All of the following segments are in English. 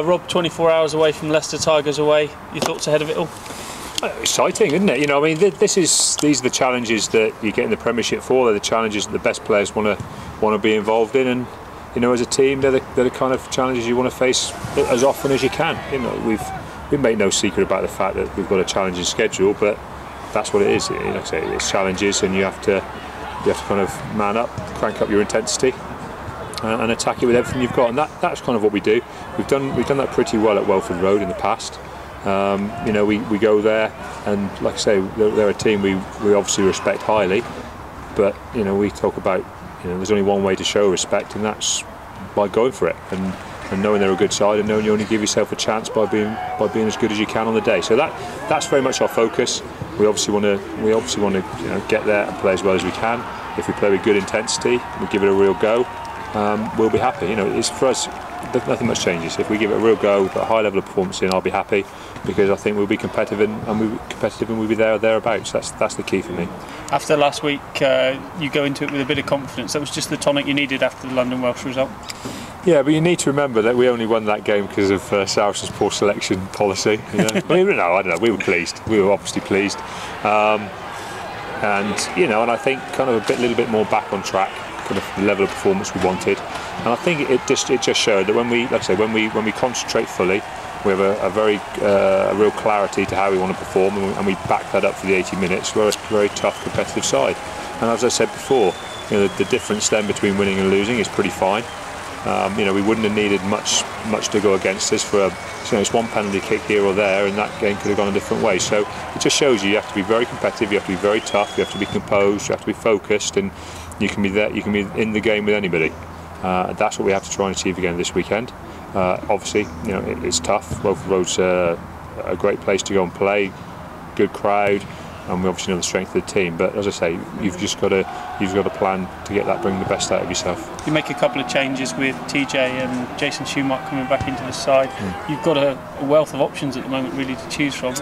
Rob, 24 hours away from Leicester Tigers away. Your thoughts ahead of it all? Exciting, isn't it? You know, I mean, these are the challenges that you get in the Premiership for. They're the challenges that the best players want to be involved in, and you know, as a team, they're the kind of challenges you want to face as often as you can. You know, we've made no secret about the fact that we've got a challenging schedule, but that's what it is. You know, like I say, it's challenges, and you have to kind of man up, crank up your intensity, and attack it with everything you've got. And that's kind of what we do. We've done that pretty well at Welford Road in the past. You know, we go there, and like I say, they're a team we obviously respect highly, but you know, we talk about, you know, there's only one way to show respect, and that's by going for it, and knowing they're a good side, and knowing you only give yourself a chance by being as good as you can on the day. So that's very much our focus. We obviously want to you know, get there and play as well as we can. If we play with good intensity, we give it a real go, we'll be happy. You know, it's for us, nothing much changes. If we give it a real go, put a high level of performance in, I'll be happy, because I think we'll be competitive, and we'll be there or thereabouts. That's the key for me. After last week, you go into it with a bit of confidence. That was just the tonic you needed after the London Welsh result. Yeah, but you need to remember that we only won that game because of South's poor selection policy. You know? I don't know. We were pleased. We were obviously pleased, and you know, and I think kind of little bit more back on track, kind of the level of performance we wanted. And I think it just showed that when we concentrate fully, we have a real clarity to how we want to perform, and we back that up for the 80 minutes. We're a very tough, competitive side. And as I said before, you know, the difference then between winning and losing is pretty fine. You know, we wouldn't have needed much to go against us for it's one penalty kick here or there, and that game could have gone a different way. So it just shows you have to be very competitive, you have to be very tough, you have to be composed, you have to be focused, and you can be there, you can be in the game with anybody. That's what we have to try and achieve again this weekend. Obviously, you know, it's tough. Welford Road's a great place to go and play, good crowd, and we obviously know the strength of the team. But as I say, you've got to plan to get that, bring the best out of yourself. You make a couple of changes with TJ and Jason Schumacher coming back into the side. You've got a wealth of options at the moment, really, to choose from.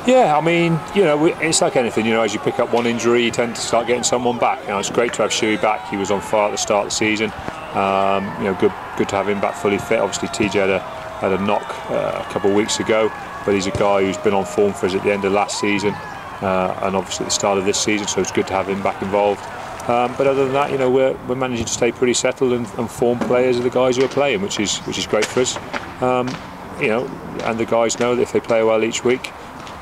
Yeah, I mean, you know, it's like anything. You know, as you pick up one injury, you tend to start getting someone back. You know, it's great to have Shuey back. He was on fire at the start of the season. You know, good to have him back fully fit. Obviously, TJ had a knock a couple of weeks ago, but he's a guy who's been on form for us at the end of last season, and obviously at the start of this season. So it's good to have him back involved. But other than that, you know, we're managing to stay pretty settled, and form players are the guys who are playing, which is great for us. You know, and the guys know that if they play well each week,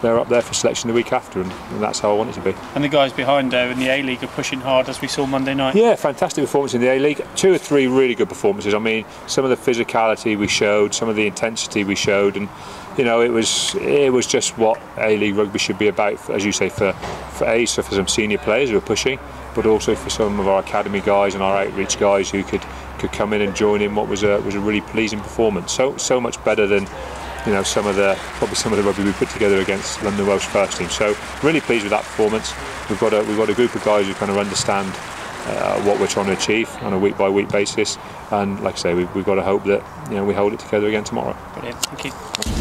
they're up there for selection the week after, and that's how I want it to be. And the guys behind there in the A-League are pushing hard, as we saw Monday night. Yeah, fantastic performance in the A-League. 2 or 3 really good performances. I mean, some of the physicality we showed, some of the intensity we showed, and you know, it was just what A-League rugby should be about, as you say, for some senior players who are pushing, but also for some of our academy guys and our outreach guys who could come in and join in what was a really pleasing performance. So much better than, you know, probably some of the rugby we put together against London Welsh first team. So really pleased with that performance. We've got a group of guys who kind of understand what we're trying to achieve on a week by week basis, and like I say, we've got to hope that, you know, we hold it together again tomorrow. Brilliant, thank you.